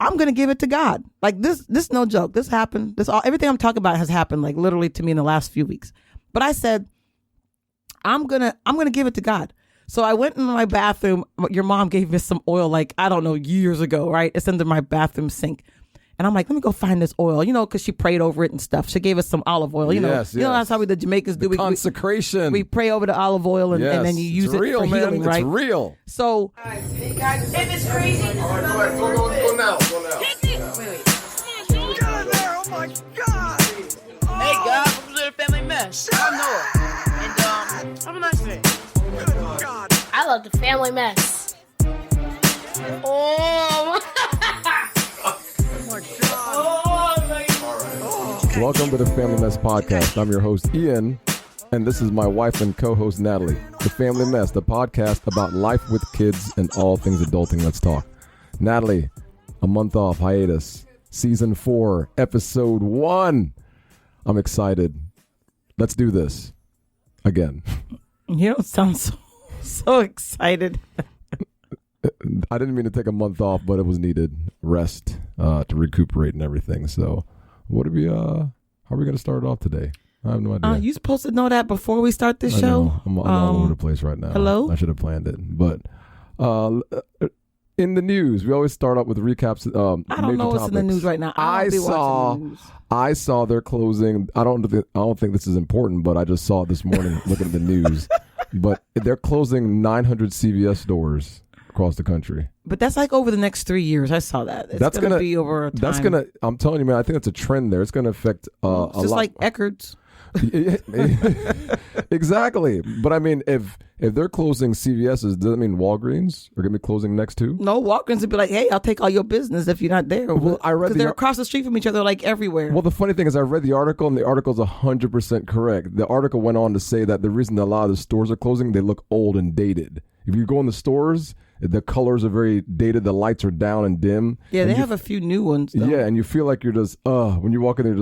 I'm going to give it to God. Like this no joke. This happened. Everything I'm talking about has happened like literally to me in the last few weeks. But I said, I'm going to give it to God. So I went in my bathroom. Your mom gave me some oil, like, I don't know, years ago, right? It's under my bathroom sink. And I'm like, let me go find this oil, because she prayed over it and stuff. She gave us some olive oil, Yes. That's how the Jamaicans do. Consecration. We pray over the olive oil and then you use it real, for healing, right? It's real. So, Hey guys, if it's crazy, Go now. wait. Get in there! Oh my God! Hey guys, welcome to the Family Mess. I'm Noah, and have a nice day. Good God! I love the Family Mess. Oh my God. Welcome to the Family Mess Podcast. I'm your host, Ian, and this is my wife and co-host, Natalie. The Family Mess, the podcast about life with kids and all things adulting. Let's talk. Natalie, a month off hiatus, season 4, episode 1. I'm excited. Let's do this again. You don't sound so excited. I didn't mean to take a month off, but it was needed. Rest to recuperate and everything. So, how are we going to start off today? I have no idea. You supposed to know that before we start this show? I'm all over the place right now. Hello? I should have planned it. But in the news, we always start up with recaps. I don't know what's in the news right now. I saw they're closing. I don't think this is important, but I just saw it this morning looking at the news. But they're closing 900 CVS stores across the country. But that's like over the next 3 years. I saw that. It's going to be over a time. I'm telling you, man, I think it's a trend there. It's going to affect a lot. Just like Eckerd's. Exactly. But I mean, if they're closing CVS's, does that mean Walgreens are going to be closing next too? No, Walgreens would be like, hey, I'll take all your business if you're not there. Well, I read they're across the street from each other, like everywhere. Well, the funny thing is I read the article, and the article's 100% correct. The article went on to say that the reason a lot of the stores are closing, they look old and dated. If you go in the stores, the colors are very dated. The lights are down and dim. Yeah, they have a few new ones, though. Yeah, and you feel like you're just, when you walk in there,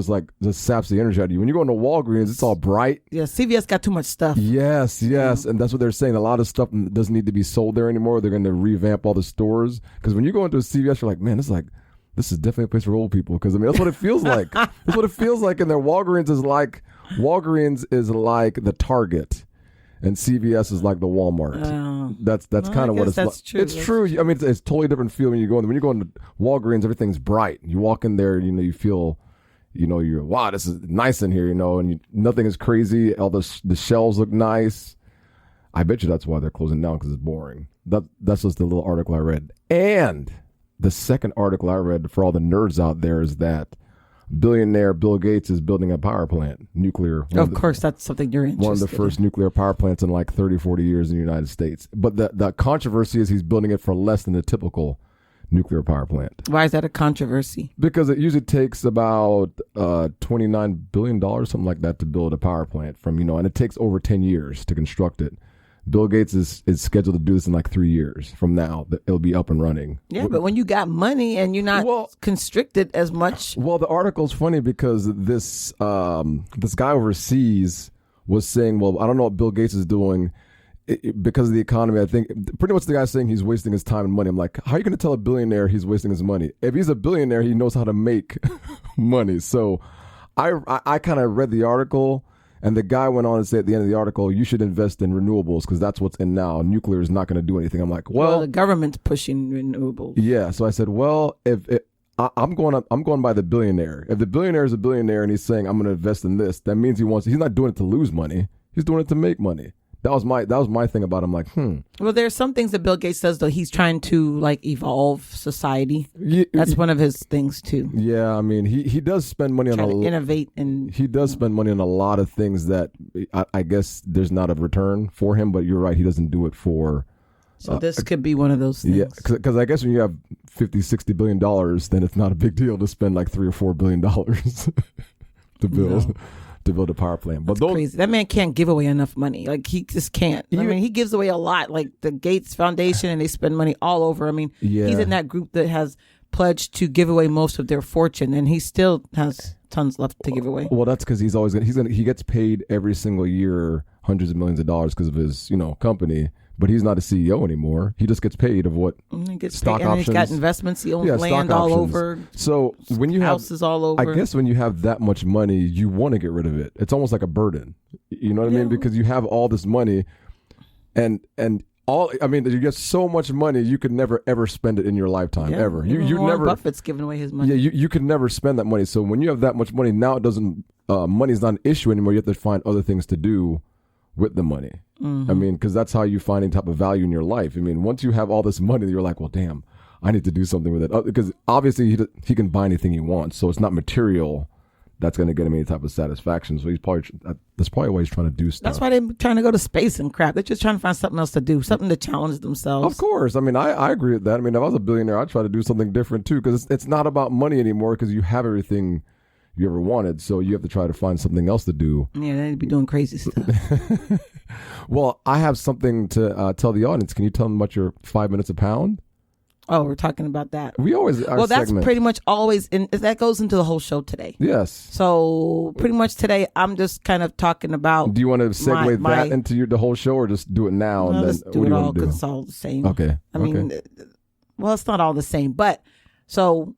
just saps the energy out of you. When you go into Walgreens, it's all bright. Yeah, CVS got too much stuff. Yes. And that's what they're saying. A lot of stuff doesn't need to be sold there anymore. They're going to revamp all the stores. Because when you go into a CVS, you're like, man, this is definitely a place for old people. Because, I mean, that's what it feels like. That's what it feels like in there. Walgreens is like the Target. And CVS is like the Walmart. That's kind of what it's like. True. It's true. I mean, it's totally different feel when you go in. When you go into Walgreens, everything's bright. You walk in there, you feel, you're, wow, this is nice in here, and nothing is crazy. All the shelves look nice. I bet you that's why they're closing down, because it's boring. That's just the little article I read. And the second article I read for all the nerds out there is that billionaire Bill Gates is building a power plant, nuclear. Of course, that's something you're interested in. One of the first nuclear power plants in like 30, 40 years in the United States. But the controversy is he's building it for less than a typical nuclear power plant. Why is that a controversy? Because it usually takes about $29 billion, something like that, to build a power plant and it takes over 10 years to construct it. Bill Gates is scheduled to do this in like 3 years from now. It'll be up and running. Yeah, but when you got money and you're not constricted as much. Well, the article's funny because this guy overseas was saying, well, I don't know what Bill Gates is doing because of the economy. I think pretty much the guy's saying he's wasting his time and money. I'm like, how are you going to tell a billionaire he's wasting his money? If he's a billionaire, he knows how to make money. So I kind of read the article. And the guy went on to say at the end of the article, you should invest in renewables because that's what's in now. Nuclear is not going to do anything. I'm like, well, the government's pushing renewables. Yeah. So I said, well, I'm going by the billionaire. If the billionaire is a billionaire and he's saying I'm going to invest in this, that means he's not doing it to lose money. He's doing it to make money. That was my thing about him. Like, Well, there's some things that Bill Gates says, though. He's trying to evolve society. That's one of his things too. Yeah, I mean, he does spend money on innovate, and he does spend money on a lot of things that I guess there's not a return for him. But you're right, he doesn't do it for. So this could be one of those things. Yeah, because I guess when you have $50-60 billion, then it's not a big deal to spend like $3 or $4 billion to build. No. To build a power plant. But that's crazy. That man can't give away enough money. Like, he just can't. I mean, he gives away a lot. Like the Gates Foundation, and they spend money all over. I mean, he's in that group that has pledged to give away most of their fortune, and he still has tons left to give away. Well, that's because he gets paid every single year hundreds of millions of dollars because of his company but he's not a CEO anymore. He just gets paid of what He gets stock paid, and options. he's got investments. He owns Yeah, land stock all options. over. So when you have houses all over. I guess when you have that much money, you want to get rid of it. It's almost like a burden. You know what I mean? Because you have all this money, and all. I mean, you get so much money, you could never ever spend it in your lifetime ever. You Warren never. Buffett's giving away his money. Yeah, you could never spend that money. So when you have that much money, now it doesn't. Money's not an issue anymore. You have to find other things to do with the money. I mean, because that's how you find any type of value in your life. I mean, once you have all this money, you're like, well, damn, I need to do something with it. Because obviously he can buy anything he wants, so it's not material that's going to get him any type of satisfaction. So that's probably why he's trying to do stuff. That's why they're trying to go to space and crap. They're just trying to find something else to do, something to challenge themselves. Of course. I mean, I agree with that. I mean, if I was a billionaire, I'd try to do something different too, because it's not about money anymore, because you have everything you ever wanted. So you have to try to find something else to do. Yeah, they'd be doing crazy stuff. Well, I have something to tell the audience. Can you tell them about your 5 minutes a pound? Oh, we're talking about that. We always Well, that's pretty much always that goes into the whole show today. Yes. So pretty much today, I'm just kind of talking about. Do you want to segue my that into the whole show, or just do it now? Well, And let's then do what it do you all want to because do? it's all the same. Okay. I mean, well, it's not all the same, but so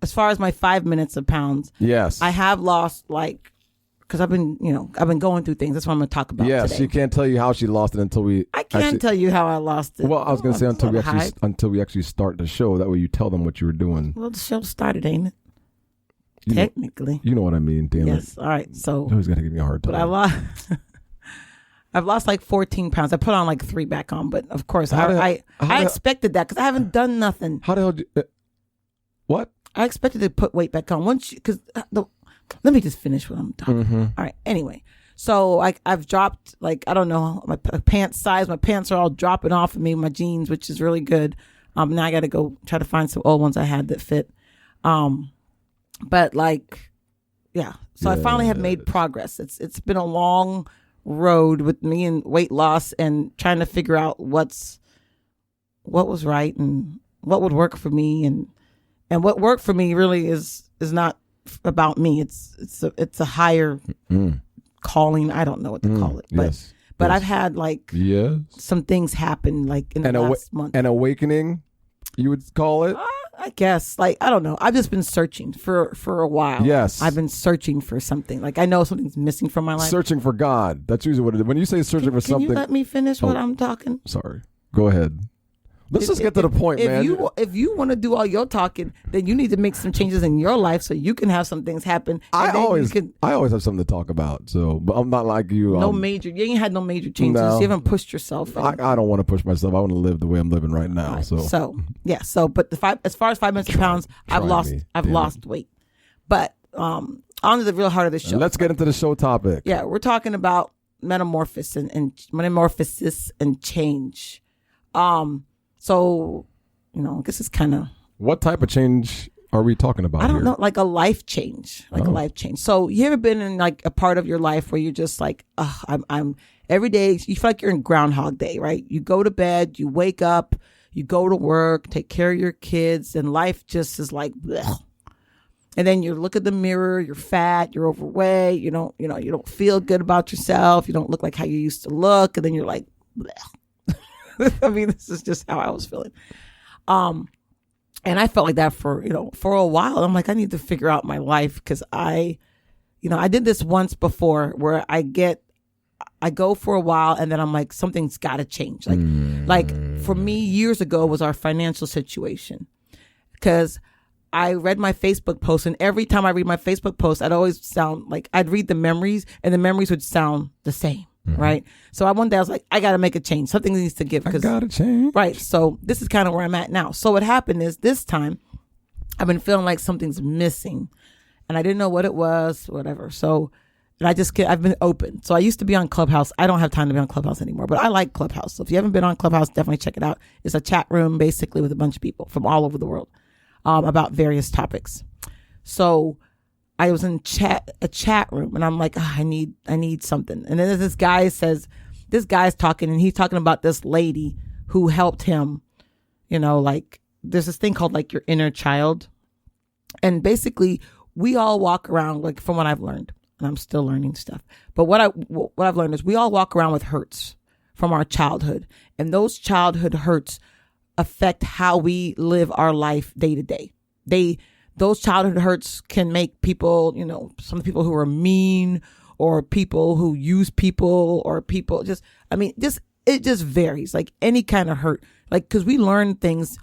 as far as my 5 minutes of pounds, Yes. I have lost because I've been going through things. That's what I'm going to talk about Yes. today. She can't tell you how she lost it until we. I can't tell you how I lost it. Well, I was going to say I'm until we actually start the show. That way, you tell them what you were doing. Well, the show started, ain't it? You know- Technically. You know what I mean? Damn Yes. it. All right. So, You always got to give me a hard time. but I've lost like 14 pounds. I put on like 3 back on, but of course, I expected that because I haven't done nothing. How the hell? What? I expected to put weight back on let me just finish what I'm talking about. All right. Anyway, so I've dropped I don't know, my pants size. My pants are all dropping off of me, my jeans, which is really good. Now I got to go try to find some old ones I had that fit. But yeah. So I finally have made progress. It's been a long road with me and weight loss and trying to figure out what was right and what would work for me and what worked for me really is not about me. It's a higher calling. I don't know what to call it, but Yes. but I've had some things happen in the last month. An awakening, you would call it. I guess I don't know. I've just been searching for a while. Yes. I've been searching for something. I know something's missing from my life. Searching for God. That's usually what it is. When you say searching for something. Can you let me finish what I'm talking? Sorry. Go ahead. Let's just get to the point, man. If you want to do all your talking, then you need to make some changes in your life so you can have some things happen. I always have something to talk about. So, but I'm not like you. You ain't had no major changes. No. You haven't pushed yourself. I don't want to push myself. I want to live the way I'm living right now. Right. So But as far as 5 minutes of pounds, I've lost weight. But on to the real heart of the show. Let's get into the show topic. Yeah, we're talking about metamorphosis and change. So, I guess it's kind of. What type of change are we talking about? I don't here? know, like a life change, a life change. So, you ever been in a part of your life where you're just like, I'm every day. You feel like you're in Groundhog Day, right? You go to bed, you wake up, you go to work, take care of your kids, and life just is like, bleh. And then you look at the mirror, you're fat, you're overweight, you don't feel good about yourself, you don't look like how you used to look, and then you're like, bleh. I mean, this is just how I was feeling. And I felt like that for a while. I'm like, I need to figure out my life because I did this once before where I go for a while and then I'm like, something's got to change. Like for me, years ago was our financial situation because I read my Facebook post, and every time I read my Facebook post, I'd always sound like I'd read the memories and the memories would sound the same. Right. So one day I was like, I got to make a change. Something needs to give. I got to change. Right. So this is kind of where I'm at now. So what happened is this time I've been feeling like something's missing and I didn't know what it was, whatever. So I've been open. So I used to be on Clubhouse. I don't have time to be on Clubhouse anymore, but I like Clubhouse. So if you haven't been on Clubhouse, definitely check it out. It's a chat room basically with a bunch of people from all over the world about various topics. So I was in a chat room and I'm like, I need something. And then this guy's talking and he's talking about this lady who helped him, there's this thing called your inner child. And basically we all walk around, from what I've learned, and I'm still learning stuff. But what I've learned is we all walk around with hurts from our childhood. And those childhood hurts affect how we live our life day to day. Those childhood hurts can make people, some people who are mean, or people who use people, or people it just varies. Like any kind of hurt, like, because we learn things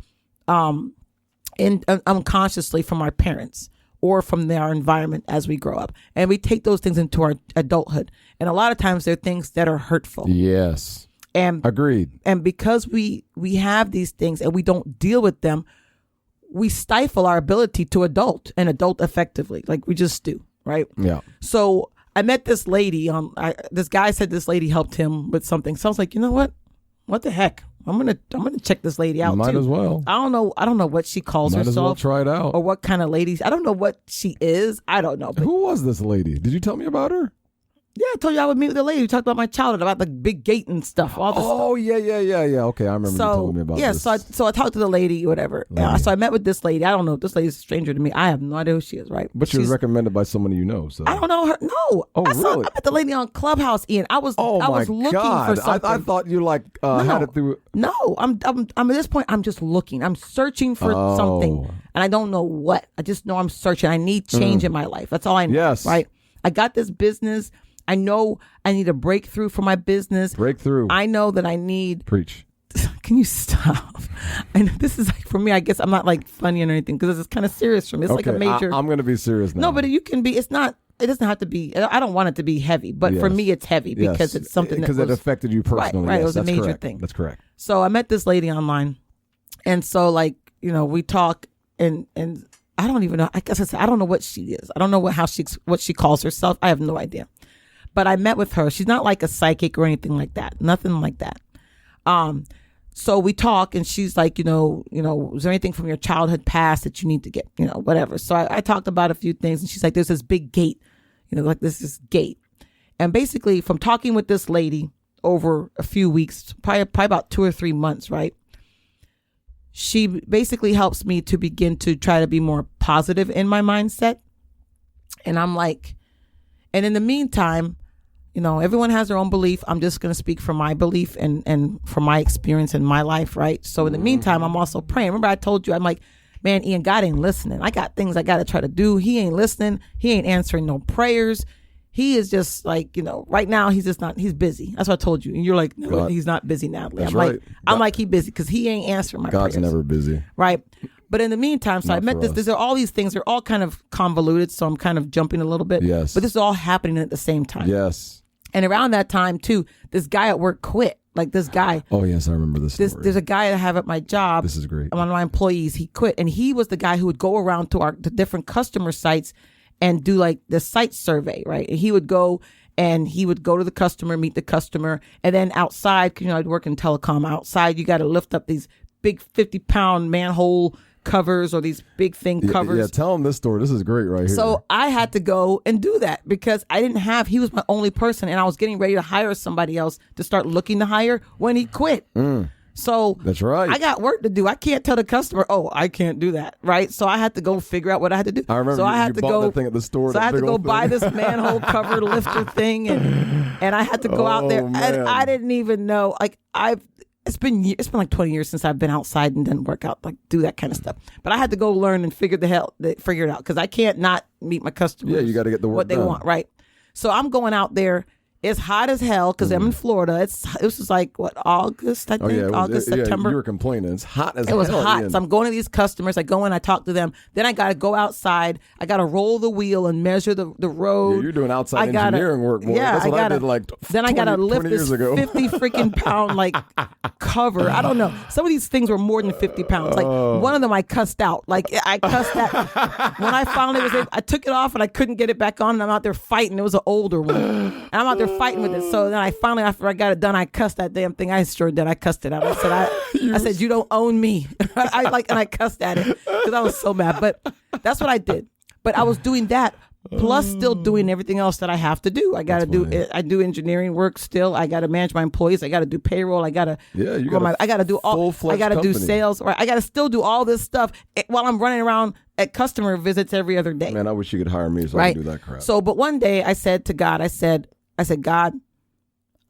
unconsciously from our parents or from our environment as we grow up, and we take those things into our adulthood. And a lot of times they're things that are hurtful. Yes. And agreed. And because we have these things and we don't deal with them, we stifle our ability to adult effectively. Like we just do, right? Yeah. So I met this lady. This guy said this lady helped him with something. So I was like, you know what? What the heck? I'm gonna check this lady out. Might too. as well. I don't know what she calls Might herself. as well try it out. Or what kind of lady. I don't know what she is. I don't know. But who was this lady? Did you tell me about her? Yeah, I told you I would meet with the lady who talked about my childhood, about the big gate and stuff. All this stuff. Yeah. Okay, I remember you telling me about this. So I talked to the lady, whatever. So I met with this lady. I don't know. This lady's a stranger to me. I have no idea who she is, right? But she was recommended by someone you know. So I don't know her. No. Oh, really? I met the lady on Clubhouse, Ian. I was looking for something. I thought you had it through. No, I'm at this point. I'm just looking. I'm searching for something, and I don't know what. I just know I'm searching. I need change in my life. That's all I know. Yes. Right. I got this business. I know I need a breakthrough for my business. Breakthrough. I know that I need. Preach. Can you stop? And this is like, for me, I guess I'm not like funny or anything, because it's kind of serious for me. It's like a major. I'm going to be serious now. No, but you can be. It's not. It doesn't have to be. I don't want it to be heavy, but for me, it's heavy because it's something that it affected you personally. Right. Yes, It was a major correct. thing. That's correct. So I met this lady online, and so we talk, and I don't even know. I guess I don't know what she is. I don't know what she calls herself. I have no idea. But I met with her. She's not like a psychic or anything like that. Nothing like that. So we talk, and she's like, is there anything from your childhood past that you need to get, whatever. So I talked about a few things, and she's like, there's this big gate, like this gate. And basically, from talking with this lady over a few weeks, probably about 2 or 3 months, right? She basically helps me to begin to try to be more positive in my mindset. And I'm like, and in the meantime, everyone has their own belief. I'm just going to speak from my belief and from my experience in my life, right? So in the meantime, I'm also praying. Remember I told you, I'm like, man, Ian, God ain't listening. I got things I got to try to do. He ain't listening. He ain't answering no prayers. He is just like, right now he's just not, he's busy. That's what I told you. And you're like, no, God. He's not busy, Natalie. That's I'm right. I'm like, he busy because he ain't answering my prayers. God's never busy. Right. But in the meantime, so Not I met for this. us. There are all these things. They're all kind of convoluted. So I'm kind of jumping a little bit. Yes. But this is all happening at the same time. Yes. And around that time, too, this guy at work quit. Like this guy. Oh, yes, I remember this story. There's a guy that I have at my job. This is great. One of my employees, he quit. And he was the guy who would go around to the different customer sites and do like the site survey, right? And he would go to the customer, meet the customer. And then outside, I'd work in telecom. Outside, you got to lift up these big 50-pound manhole covers or these big thing covers. Yeah, tell him this story. This is great right here. So I had to go and do that because he was my only person, and I was getting ready to hire somebody else to start looking to hire when he quit. So that's right. I got work to do. I can't tell the customer, oh, I can't do that, right? So I had to go figure out what I had to do. I remember so I had you to bought go that thing at the store. So I had to go buy this manhole cover lifter thing, and I had to go out there, man. and I didn't even know. Like it's been like 20 years since I've been outside and done work out, like do that kind of stuff. But I had to go learn and figure it out because I can't not meet my customers. Yeah, you got to get the work what they done. want, right? So I'm going out there. It's hot as hell because I'm in Florida. It was like August, I think. August, September. You were complaining. It's hot as hell. It was hot. Ian. So I'm going to these customers. I go in, I talk to them. Then I got to go outside. I got to roll the wheel and measure the road. Yeah, you're doing outside engineering work, boy. Yeah, that's what I did like 20, then I got to lift 20 this years ago. 50 freaking pound like cover. I don't know. Some of these things were more than 50 pounds. Like one of them I cussed out. Like I cussed that. When I finally I took it off and I couldn't get it back on, and I'm out there fighting. It was an older one. And I'm out there fighting with it. So then I finally, after I got it done, I cussed that damn thing. I sure did. I cussed it out. I said, you don't own me. And I cussed at it because I was so mad. But that's what I did. But I was doing that plus still doing everything else that I have to do. I do engineering work still. I got to manage my employees. I got to do payroll. I got to do sales. Or I got to still do all this stuff while I'm running around at customer visits every other day. Man, I wish you could hire me so I could do that crap. So, but one day I said to God, I said, God,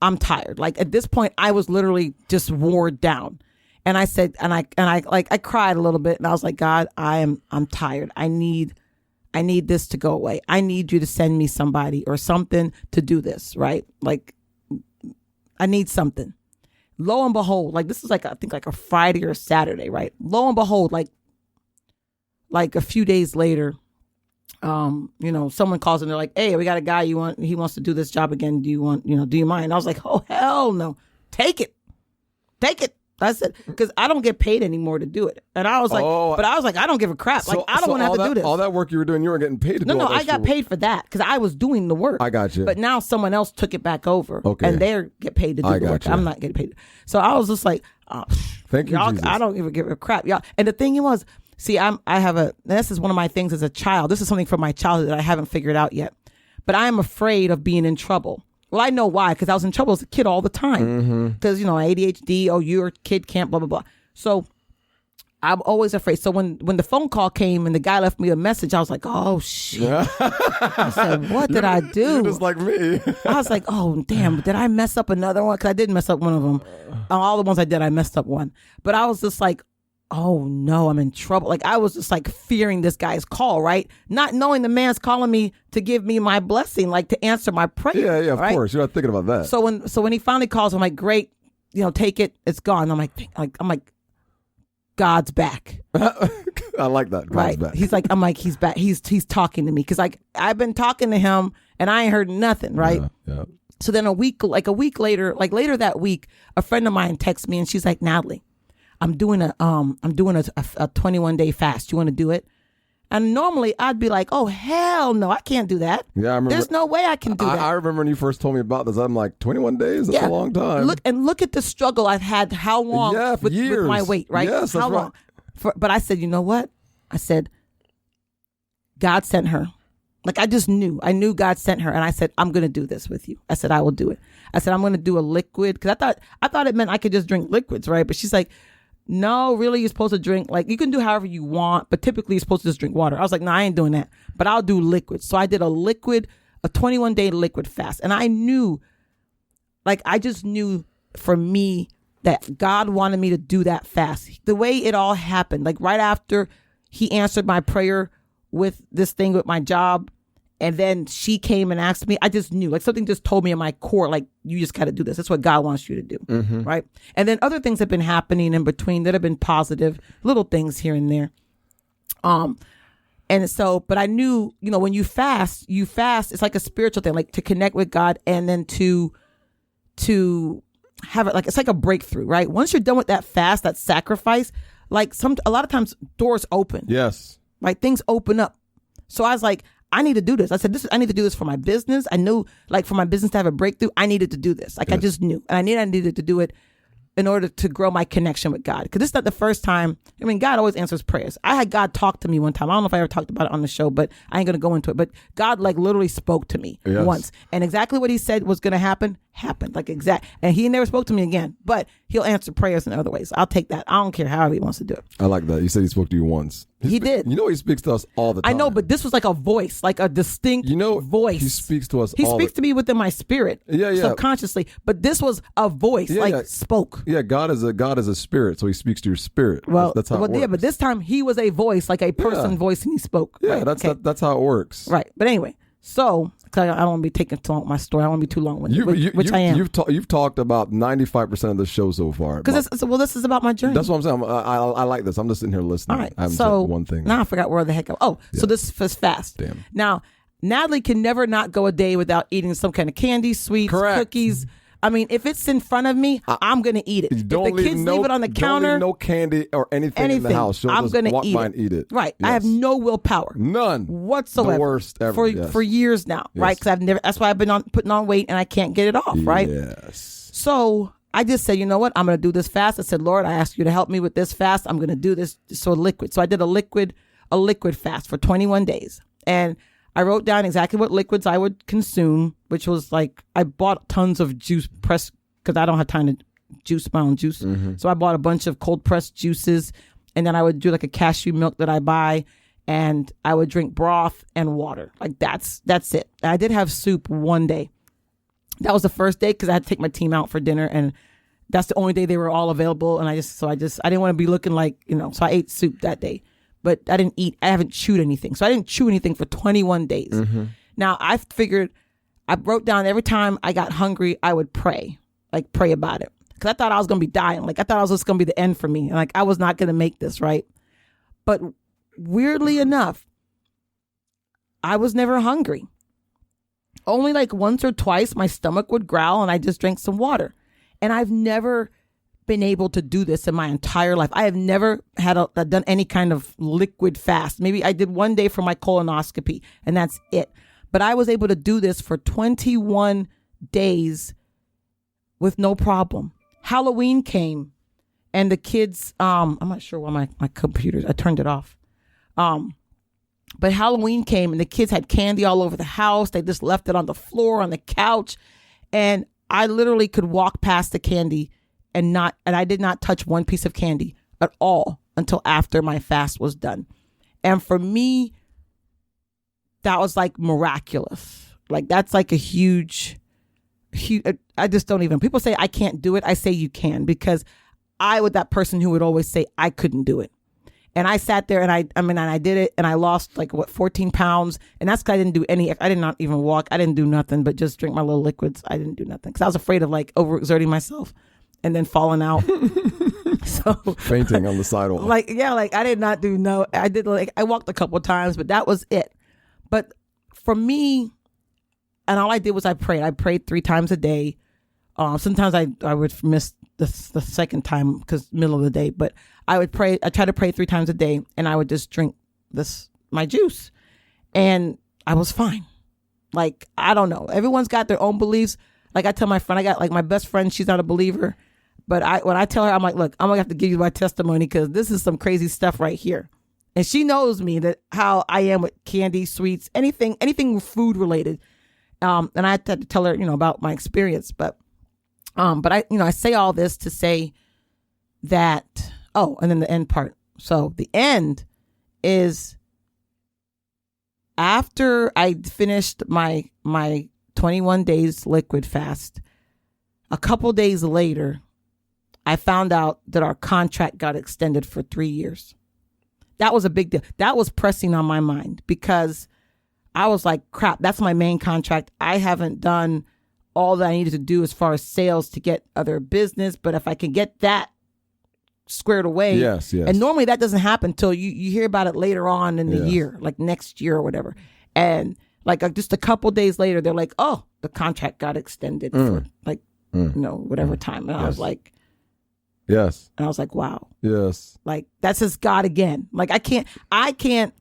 I'm tired. Like at this point, I was literally just wore down. And I said, and I cried a little bit, and I was like, God, I'm tired. I need this to go away. I need you to send me somebody or something to do this, right? Like, I need something. Lo and behold, like this is like, I think like a Friday or Saturday, right? Lo and behold, like a few days later, someone calls and they're like, hey, we got a guy he wants to do this job again. Do you mind? And I was like, oh, hell no. Take it. I said, because I don't get paid anymore to do it. And I was like, I don't give a crap. Like, I don't want to have to do this. All that work you were doing, you weren't getting paid to do No, all that I got paid for that because I was doing the work. I got you. But now someone else took it back over. Okay. And they get paid to do the work. You. I'm not getting paid. So I was just like, oh, thank you, y'all, Jesus. I don't even give a crap. Y'all. And the thing was, see, this is one of my things as a child. This is something from my childhood that I haven't figured out yet. But I am afraid of being in trouble. Well, I know why, because I was in trouble as a kid all the time. Because, ADHD, your kid can't, blah, blah, blah. So I'm always afraid. So when the phone call came and the guy left me a message, I was like, oh, shit. I said, what did I do? You're just like me. I was like, oh, damn, did I mess up another one? Because I did mess up one of them. All the ones I did, I messed up one. But I was just like, oh, no, I'm in trouble. Like, I was just like fearing this guy's call, right? Not knowing the man's calling me to give me my blessing, like to answer my prayer. Yeah, of course. You're not thinking about that. So when he finally calls, I'm like, great, take it. It's gone. I'm like, God's back. I like that. God's back. He's like, he's back. He's talking to me. Cause like I've been talking to him and I ain't heard nothing. Right. Yeah. So then a week later, later that week, a friend of mine texts me and she's like, Nathalie, I'm doing a 21-day fast. You want to do it? And normally I'd be like, oh, hell no, I can't do that. Yeah, I remember. There's no way I can do that. I remember when you first told me about this. I'm like, 21 days? That's a long time. Look at the struggle I've had. How long for years. With my weight, right? Yes, how long? Right. But I said, you know what? I said, God sent her. Like I just knew. I knew God sent her. And I said, I'm going to do this with you. I said, I will do it. I said, I'm going to do a liquid. Because I thought it meant I could just drink liquids, right? But she's like, no, really, you're supposed to drink, like, you can do however you want, but typically you're supposed to just drink water. I was like, no, I ain't doing that, but I'll do liquids. So I did a 21-day liquid fast. And I knew, like, I just knew for me that God wanted me to do that fast. The way it all happened, like right after he answered my prayer with this thing with my job, and then she came and asked me, I just knew, like something just told me in my core, like, you just got to do this. That's what God wants you to do. Right. And then other things have been happening in between that have been positive, little things here and there. And so, but I knew, when you fast, it's like a spiritual thing, like to connect with God and then to have it, like, it's like a breakthrough, right? Once you're done with that fast, that sacrifice, like a lot of times doors open. Yes. Right. Things open up. So I was like, I need to do this. I said, I need to do this for my business. I knew, like, for my business to have a breakthrough, I needed to do this. Like, I just knew. And I needed to do it in order to grow my connection with God. Because this is not the first time. I mean, God always answers prayers. I had God talk to me one time. I don't know if I ever talked about it on the show, but I ain't going to go into it. But God, like, literally spoke to me once. And exactly what he said was going to happened. Like, and he never spoke to me again. But he'll answer prayers in other ways. I'll take that. I don't care however he wants to do it. I like that. You said he spoke to you once. He did. He speaks to us all the time. I know, but this was like a voice, like a distinct voice. He speaks to us He speaks to me within my spirit. Subconsciously. But this was a voice, spoke. Yeah, God is a spirit, so he speaks to your spirit. Well, that's how it works. Yeah, but this time he was a voice, like a person voice, and he spoke. Yeah, right? that's how it works. Right. But anyway, so I don't want to be taking too long with my story. I don't want to be too long with it, which I am. You've talked about 95% of the show so far. Because this is about my journey. That's what I'm saying. I like this. I'm just sitting here listening. All right. I haven't so said one thing. Now I forgot where the heck so this is fast. Damn. Now, Nathalie can never not go a day without eating some kind of candy, sweets, cookies. I mean, if it's in front of me, I'm going to eat it. If the kids leave it on the counter. Don't leave no candy or anything in the house. I'm going to eat it. Eat it. Right. Yes. I have no willpower. None. Whatsoever. The worst ever. For years now. Yes. Right. Because that's why I've been putting on weight and I can't get it off. Right. Yes. So I just said, you know what? I'm going to do this fast. I said, Lord, I ask you to help me with this fast. I'm going to do this. So liquid. So I did a liquid fast for 21 days. And I wrote down exactly what liquids I would consume, which was like, I bought tons of juice pressed, because I don't have time to juice my own juice. So I bought a bunch of cold pressed juices, and then I would do like a cashew milk that I buy, and I would drink broth and water. Like that's it. And I did have soup one day. that was the first day because I had to take my team out for dinner, and that's the only day they were all available. And I didn't want to be looking like, so I ate soup that day, but I haven't chewed anything. So I didn't chew anything for 21 days. Mm-hmm. Now I figured, I wrote down every time I got hungry, I would pray about it. Cause I thought I was going to be dying. Like I thought it was just going to be the end for me. And like, I was not going to make this, right? But weirdly enough, I was never hungry. Only like once or twice my stomach would growl and I just drank some water. And I've never been able to do this in my entire life. I have never done any kind of liquid fast. Maybe I did one day for my colonoscopy and that's it. But I was able to do this for 21 days with no problem. Halloween came and the kids, I'm not sure why my computer, I turned it off. But Halloween came and the kids had candy all over the house. They just left it on the floor, on the couch. And I literally could walk past the candy and I did not touch one piece of candy at all until after my fast was done. And for me, that was like miraculous. Like that's like a huge, I just don't even, people say I can't do it. I say you can, because I was that person who would always say I couldn't do it. And I sat there and I did it and I lost 14 pounds. And that's because I did not even walk. I didn't do nothing but just drink my little liquids. I didn't do nothing because I was afraid of overexerting myself and then falling out. So fainting on the sidewalk. I did not do I walked a couple of times, but that was it. But for me, and all I did was I prayed. I prayed 3 times a day. Sometimes I would miss the second time because middle of the day, but I would pray. I try to pray 3 times a day, and I would just drink my juice, and I was fine. Like, I don't know. Everyone's got their own beliefs. Like I tell my friend, I got my best friend. She's not a believer, but when I tell her, I'm like, look, I'm gonna have to give you my testimony because this is some crazy stuff right here. And she knows me, that how I am with candy, sweets, anything food related. And I had to tell her, about my experience, but I say all this to say that, and then the end part. So the end is after I finished my 21 days liquid fast, a couple days later, I found out that our contract got extended for 3 years. That was a big deal. That was pressing on my mind because I was like, crap, that's my main contract. I haven't done all that I needed to do as far as sales to get other business. But if I can get that squared away. Yes. And normally that doesn't happen until you hear about it later on in the year, like next year or whatever. And just a couple days later, they're like, oh, the contract got extended for whatever time. And I was like, yes. And I was like, wow. Yes. Like, that's just God again. Like, I can't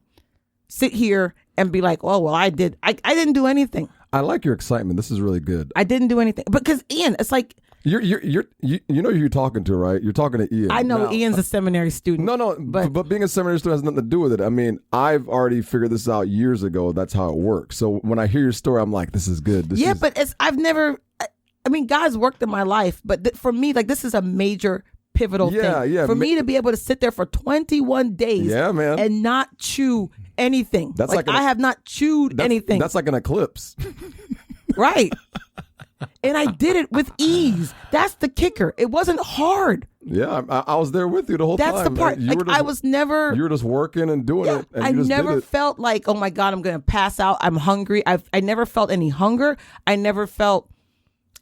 sit here and be like, oh, well, I didn't do anything. I like your excitement. This is really good. I didn't do anything. Because Ian, it's like, you know who you're talking to, right? You're talking to Ian. I know Ian's a seminary student. No, but being a seminary student has nothing to do with it. I mean, I've already figured this out years ago. That's how it works. So when I hear your story, I'm like, this is good. But I've never, God's worked in my life, but for me, this is a major pivotal thing. Yeah. For me to be able to sit there for 21 days man. and not chew anything. That's I have not chewed anything. That's like an eclipse. Right. And I did it with ease. That's the kicker. It wasn't hard. Yeah, I was there with you the whole time. That's the part. You were just working and doing it. And I never felt like, oh my God, I'm going to pass out. I'm hungry. I never felt any hunger. I never felt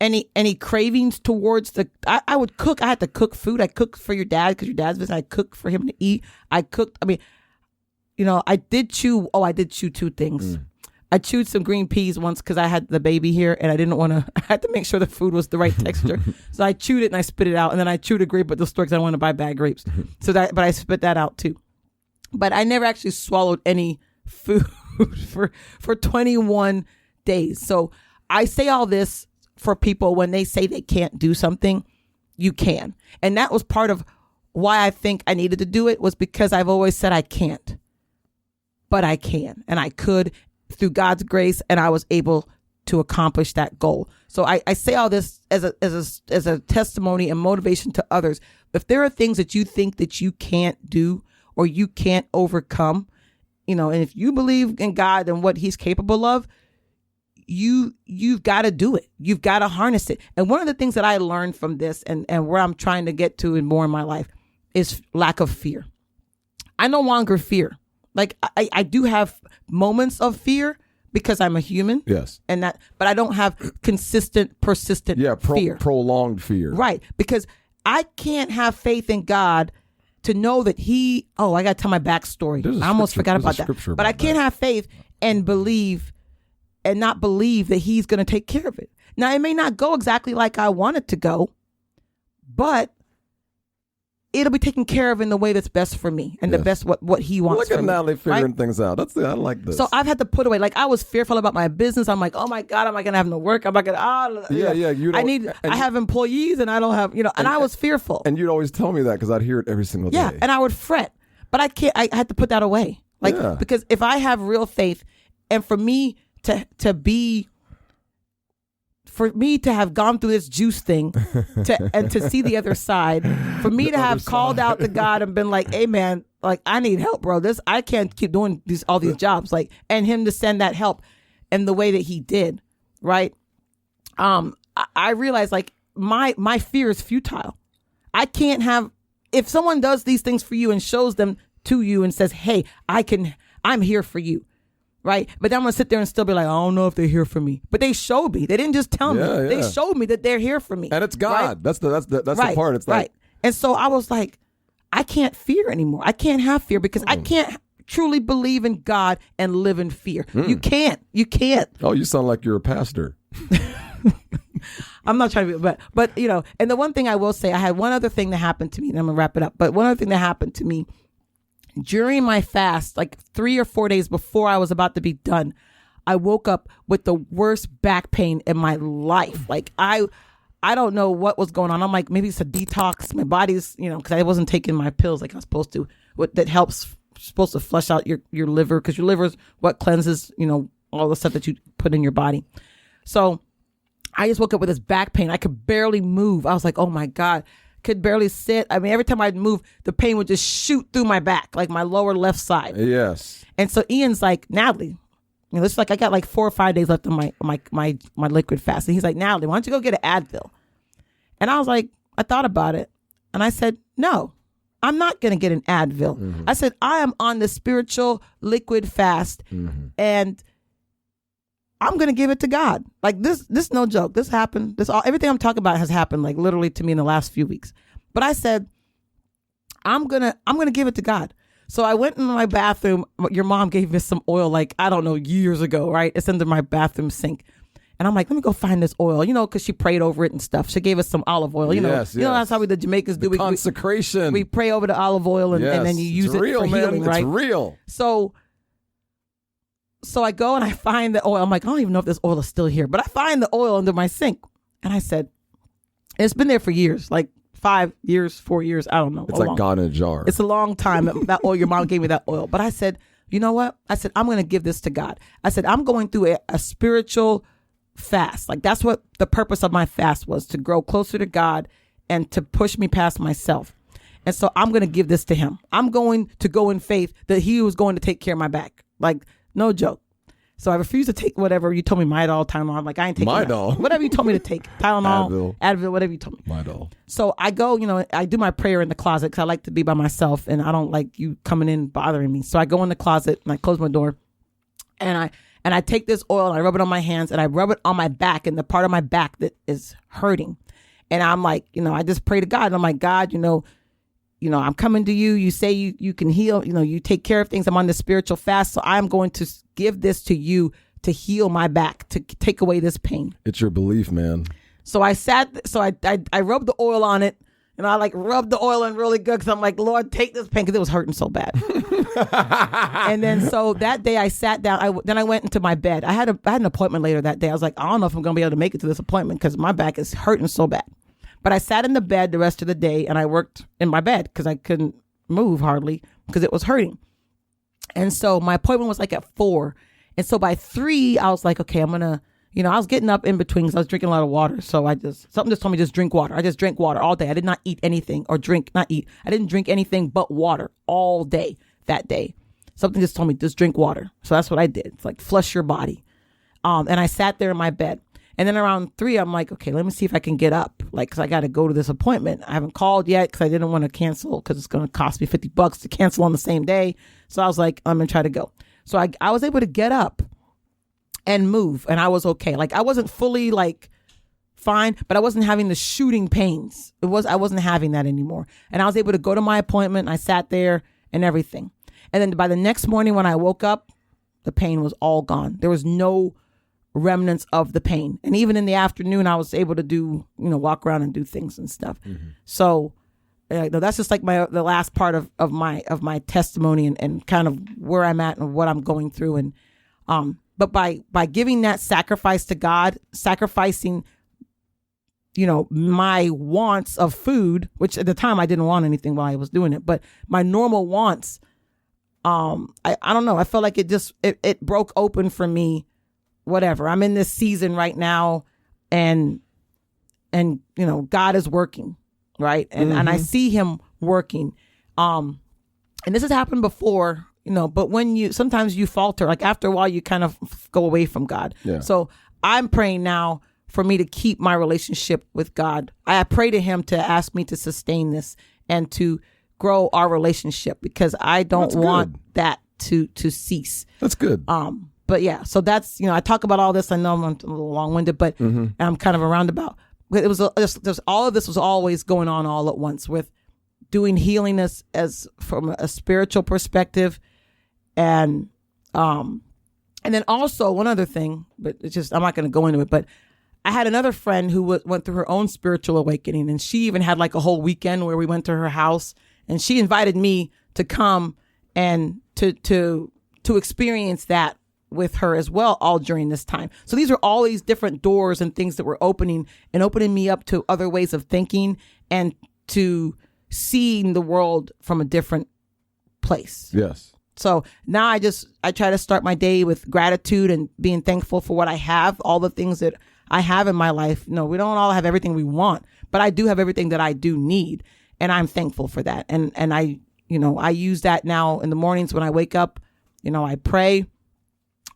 any cravings towards I would cook. I had to cook food. I cooked for your dad because your dad's visiting. I cooked for him to eat. I cooked. I did chew 2 things. I chewed some green peas once because I had the baby here and I didn't want to, I had to make sure the food was the right texture. So I chewed it and I spit it out. And then I chewed a grape at the store because I wanted to buy bad grapes. But I spit that out too. But I never actually swallowed any food for 21 days. So I say all this for people when they say they can't do something, you can. And that was part of why I think I needed to do it, was because I've always said I can't, but I can, and I could through God's grace, and I was able to accomplish that goal. So I say all this as a testimony and motivation to others. If there are things that you think that you can't do or you can't overcome, and if you believe in God and what he's capable of, you've got to do it. You've got to harness it. And one of the things that I learned from this and where I'm trying to get to and more in my life is lack of fear. I no longer fear. Like I do have moments of fear because I'm a human. Yes. But I don't have consistent, persistent fear. Prolonged fear. Right. Because I can't have faith in God to know that I got to tell my backstory. I almost forgot about that. But I can't have faith and not believe that he's going to take care of it. Now, it may not go exactly like I want it to go, but it'll be taken care of in the way that's best for me and the best what he wants. Look at me, Nathalie figuring right? things out. I like this. So I've had to put away. Like I was fearful about my business. I'm like, oh my God, am I gonna have no work? Am I gonna? I have employees and I don't have. And I was fearful. And you'd always tell me that because I'd hear it every single day. Yeah, and I would fret, but I can't. I had to put that away. Because if I have real faith, and for me to have gone through this juice thing to see the other side, for me to have called out to God and been like, hey man, like I need help, bro. I can't keep doing all these jobs. Like, and him to send that help in the way that he did, right? I realized like my fear is futile. I can't have, if someone does these things for you and shows them to you and says, hey, I'm here for you. Right. But then I'm going to sit there and still be like, I don't know if they're here for me. But they showed me. They didn't just tell me. Yeah. They showed me that they're here for me. And it's God. Right? That's the part. It's like, right. And so I was like, I can't fear anymore. I can't have fear because I can't truly believe in God and live in fear. You can't. Oh, you sound like you're a pastor. I'm not trying to be, but and the one thing I will say, I had one other thing that happened to me, and I'm going to wrap it up. But one other thing that happened to me during my fast, like 3 or 4 days before I was about to be done, I woke up with the worst back pain in my life. Like I don't know what was going on. I'm like, maybe it's a detox. My body's, because I wasn't taking my pills like I was supposed to. That helps, supposed to flush out your liver, because your liver is what cleanses, all the stuff that you put in your body. So I just woke up with this back pain. I could barely move. I was like, oh my God. Could barely sit. I mean, every time I'd move, the pain would just shoot through my back, like my lower left side. Yes. And so Ian's like, Nathalie, it's like I got like 4 or 5 days left on my liquid fast. And he's like, Nathalie, why don't you go get an Advil? And I was like, I thought about it. And I said, no, I'm not going to get an Advil. Mm-hmm. I said, I am on the spiritual liquid fast. Mm-hmm. And I'm going to give it to God. Like this no joke. This happened. Everything I'm talking about has happened like literally to me in the last few weeks. But I said, I'm going to give it to God. So I went in my bathroom. Your mom gave me some oil, like, I don't know, years ago, right? It's under my bathroom sink. And I'm like, let me go find this oil, because she prayed over it and stuff. She gave us some olive oil, Yes. That's how the Jamaicans do. Consecration. We pray over the olive oil and then you use it for healing, right? It's real. So I go and I find the oil. I'm like, I don't even know if this oil is still here. But I find the oil under my sink. And I said, it's been there for years, like 5 years, 4 years. I don't know. It's like God in a jar. It's a long time. That oil, your mom gave me that oil. But I said, you know what? I said, I'm going to give this to God. I said, I'm going through a spiritual fast. Like that's what the purpose of my fast was, to grow closer to God and to push me past myself. And so I'm going to give this to him. I'm going to go in faith that he was going to take care of my back. Like, no joke. So I refuse to take whatever you told me, Midol, Tylenol. I'm like, I ain't taking Midol. Whatever you told me to take. Tylenol, Advil, whatever you told me. Midol. So I go, I do my prayer in the closet because I like to be by myself and I don't like you coming in bothering me. So I go in the closet and I close my door and I take this oil and I rub it on my hands and I rub it on my back and the part of my back that is hurting. And I'm like, I just pray to God. And I'm like, God, I'm coming to you. You say you can heal. You take care of things. I'm on this spiritual fast. So I'm going to give this to you to heal my back, to take away this pain. It's your belief, man. So I rubbed the oil on it. And I rubbed the oil in really good because I'm like, Lord, take this pain, because it was hurting so bad. And then so that day I sat down. Then I went into my bed. I had an appointment later that day. I was like, I don't know if I'm going to be able to make it to this appointment because my back is hurting so bad. But I sat in the bed the rest of the day and I worked in my bed because I couldn't move hardly because it was hurting. And so my appointment was at 4. And so by 3, I was like, okay, I'm going to, I was getting up in between because I was drinking a lot of water. So something just told me just drink water. I just drank water all day. I did not eat anything I didn't drink anything but water all day that day. Something just told me just drink water. So that's what I did. It's like flush your body. And I sat there in my bed. And then around 3, I'm like, okay, let me see if I can get up. Like, cause I got to go to this appointment. I haven't called yet cause I didn't want to cancel cause it's going to cost me $50 to cancel on the same day. So I was like, I'm going to try to go. So I was able to get up and move, and I was okay. Like, I wasn't fully like fine, but I wasn't having the shooting pains. I wasn't having that anymore. And I was able to go to my appointment. I sat there and everything. And then by the next morning when I woke up, the pain was all gone. There was no remnants of the pain. And even in the afternoon, I was able to do, walk around and do things and stuff. Mm-hmm. So that's just like the last part of my testimony and kind of where I'm at and what I'm going through. And, but by giving that sacrifice to God, sacrificing, my wants of food, which at the time I didn't want anything while I was doing it, but my normal wants, I don't know. I felt like it broke open for me. Whatever. I'm in this season right now, and God is working, right? And I see him working. And this has happened before, but sometimes you falter, like after a while you kind of go away from God. Yeah. So I'm praying now for me to keep my relationship with God. I pray to him to ask me to sustain this and to grow our relationship, because I don't want that to cease. That's good. But yeah, so that's, I talk about all this. I know I'm a little long-winded, but I'm kind of a roundabout. But it was just all of this was always going on all at once, with doing healing as from a spiritual perspective, and then also one other thing, but it's just, I'm not going to go into it. But I had another friend who went through her own spiritual awakening, and she even had like a whole weekend where we went to her house, and she invited me to come and to experience that with her as well, all during this time. So these are all these different doors and things that were opening me up to other ways of thinking and to seeing the world from a different place. Yes. So now I try to start my day with gratitude and being thankful for what I have, all the things that I have in my life. No, we don't all have everything we want, but I do have everything that I do need. And I'm thankful for that. And I use that now in the mornings when I wake up. I pray.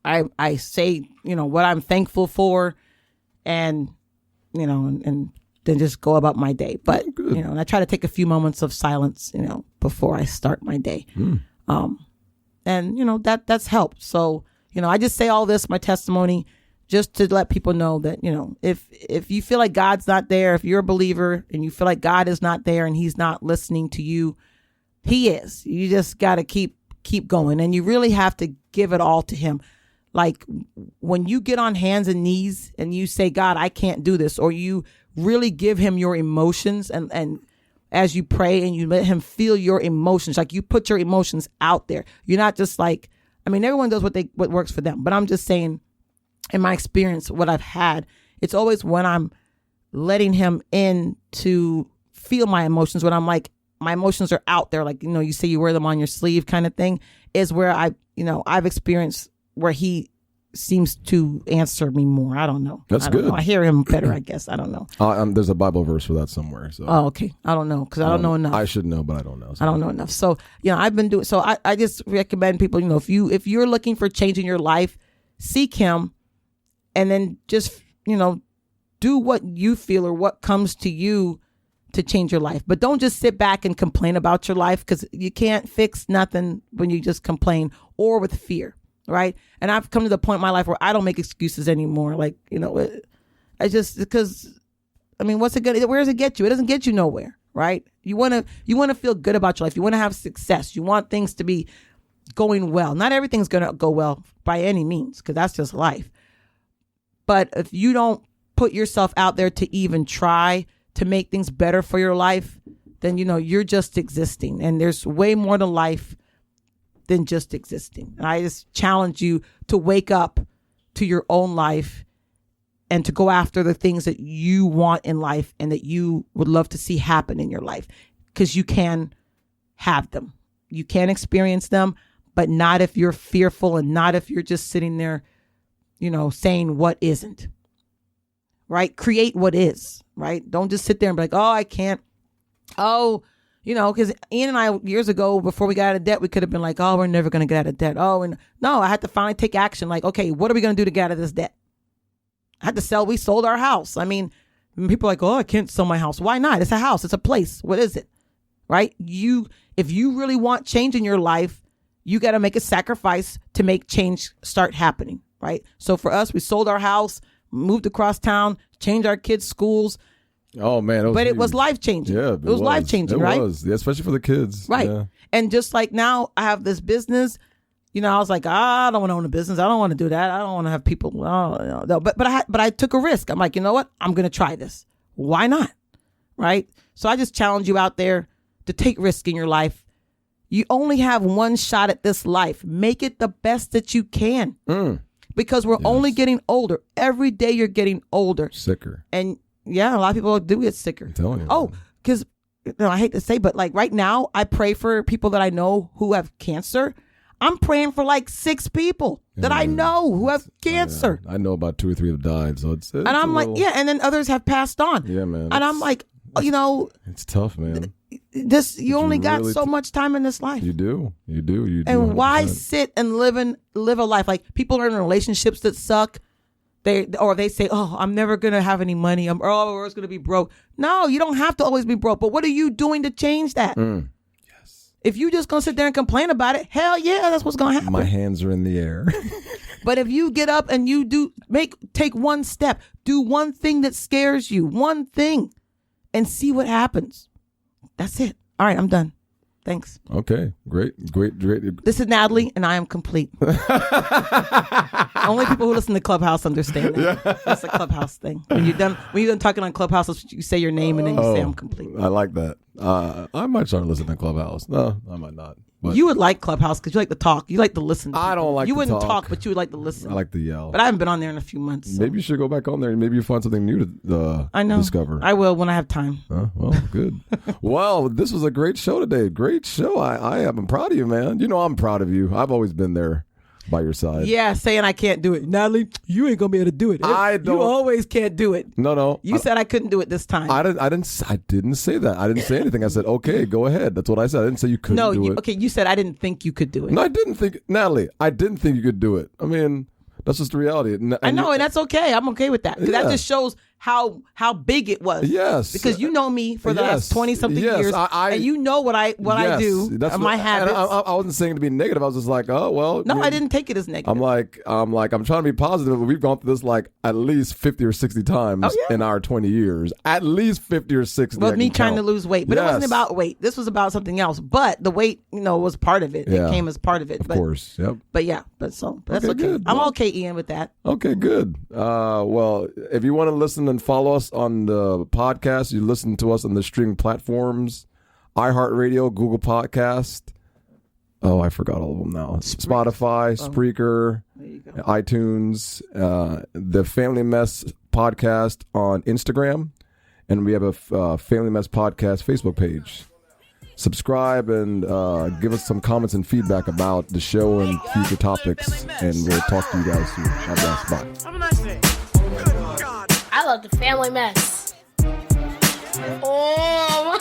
I say, what I'm thankful for, and then just go about my day. But, and I try to take a few moments of silence, before I start my day. And, that's helped. So, I just say all this, my testimony, just to let people know that, if you feel like God's not there, if you're a believer and you feel like God is not there and he's not listening to you, he is. You just got to keep going, and you really have to give it all to him. Like when you get on hands and knees and you say, God, I can't do this, or you really give him your emotions, and as you pray and you let him feel your emotions, like you put your emotions out there. You're not just like, everyone does what works for them, but I'm just saying, in my experience, what I've had, it's always when I'm letting him in to feel my emotions, when I'm like, my emotions are out there, like, you say you wear them on your sleeve kind of thing, is where I've experienced where he seems to answer me more. I don't know. That's good. I hear him better, I guess. I don't know. There's a Bible verse for that somewhere. So. Oh, okay. I don't know, because I don't know enough. I should know, but I don't know. So. I don't know enough. So, I've been doing, so I just recommend people, if you're looking for change in your life, seek him, and then just, do what you feel or what comes to you to change your life. But don't just sit back and complain about your life, because you can't fix nothing when you just complain or with fear. Right. And I've come to the point in my life where I don't make excuses anymore. Like, I just, because, what's it good? Where does it get you? It doesn't get you nowhere. Right. You want to feel good about your life. You want to have success. You want things to be going well. Not everything's going to go well by any means, because that's just life. But if you don't put yourself out there to even try to make things better for your life, then, you're just existing. And there's way more to life than just existing. And I just challenge you to wake up to your own life and to go after the things that you want in life and that you would love to see happen in your life, because you can have them. You can experience them, but not if you're fearful, and not if you're just sitting there, saying what isn't. Right? Create what is. Right? Don't just sit there and be like, oh, I can't. Oh, because Ian and I, years ago, before we got out of debt, we could have been like, oh, we're never going to get out of debt. Oh, and no, I had to finally take action. Like, okay, what are we going to do to get out of this debt? I had to sell. We sold our house. I mean, people are like, oh, I can't sell my house. Why not? It's a house. It's a place. What is it? Right? If you really want change in your life, you got to make a sacrifice to make change start happening. Right? So for us, we sold our house, moved across town, changed our kids' schools. Oh man, it was life changing. Yeah, it was life changing, right? It was, yeah, especially for the kids, right? Yeah. And just like now, I have this business. You know, I was like, I don't want to own a business. I don't want to do that. I don't want to have people. No. But I took a risk. I'm like, you know what? I'm going to try this. Why not? Right? So I just challenge you out there to take risk in your life. You only have one shot at this life. Make it the best that you can. Because we're only getting older. Every day you're getting older. Sicker. And yeah, a lot of people do get sicker. I'm telling you. Oh, because I hate to say, but like right now, I pray for people that I know who have cancer. I'm praying for like 6 people that I know who have cancer. I know about 2 or 3 have died. So it's and I'm like, yeah. And then others have passed on. Yeah, man. And I'm like, you know. It's tough, man. You only got so much time in this life. You do. And why sit and live a life? Like people are in relationships that suck. They say, oh, I'm never going to have any money. I'm always going to be broke. No, you don't have to always be broke. But what are you doing to change that? Yes. If you just going to sit there and complain about it, hell yeah, that's what's going to happen. My hands are in the air. But if you get up and you take one step, do one thing that scares you, one thing, and see what happens. That's it. All right, I'm done. Thanks. Okay, great. This is Nathalie, and I am complete. Only people who listen to Clubhouse understand that. Yeah. That's a Clubhouse thing. When you're done talking on Clubhouse, you say your name and then you say I'm complete. I like that. I might start listening to Clubhouse. No, I might not. But you would like Clubhouse because you like to talk. You like to listen. I don't like. You to wouldn't talk, but you would like to listen. I like to yell. But I haven't been on there in a few months. So. Maybe you should go back on there and maybe you find something new to I know. discover. I will when I have time. Well, good. Well, this was a great show today. Great show. I'm proud of you, man. You know I'm proud of you. I've always been there by your side. Yeah, saying I can't do it. Nathalie, you ain't gonna be able to do it. You always can't do it. No. You said I couldn't do it this time. I didn't say that. I didn't say anything. I said, okay, go ahead. That's what I said. I didn't say you couldn't do it. Okay, you said I didn't think you could do it. No, I didn't think, Nathalie, I didn't think you could do it. I mean, that's just the reality. I know, and that's okay. I'm okay with that. Because that just shows how big it was. Yes. Because you know me for the last 20-something years, and you know what I do, my habits. I wasn't saying to be negative. I was just like, oh, well. No, I didn't take it as negative. I'm trying to be positive, but we've gone through this like at least 50 or 60 times in our 20 years. At least 50 or 60. Well, me trying to lose weight. But it wasn't about weight. This was about something else. But the weight, was part of it. It came as part of it. Of course, yep. But that's okay. Good. I'm okay, Ian, with that. Okay, good. Well, if you want to listen and follow us on the podcast, you listen to us on the streaming platforms, iHeartRadio, Google Podcast. Oh, I forgot all of them now. Spotify, Spreaker, iTunes, the Family Mess Podcast on Instagram, and we have a Family Mess Podcast Facebook page. Subscribe and give us some comments and feedback about the show and future topics, and we'll talk to you guys soon. God bless. Bye. Have a nice day. I love the family mess. Oh,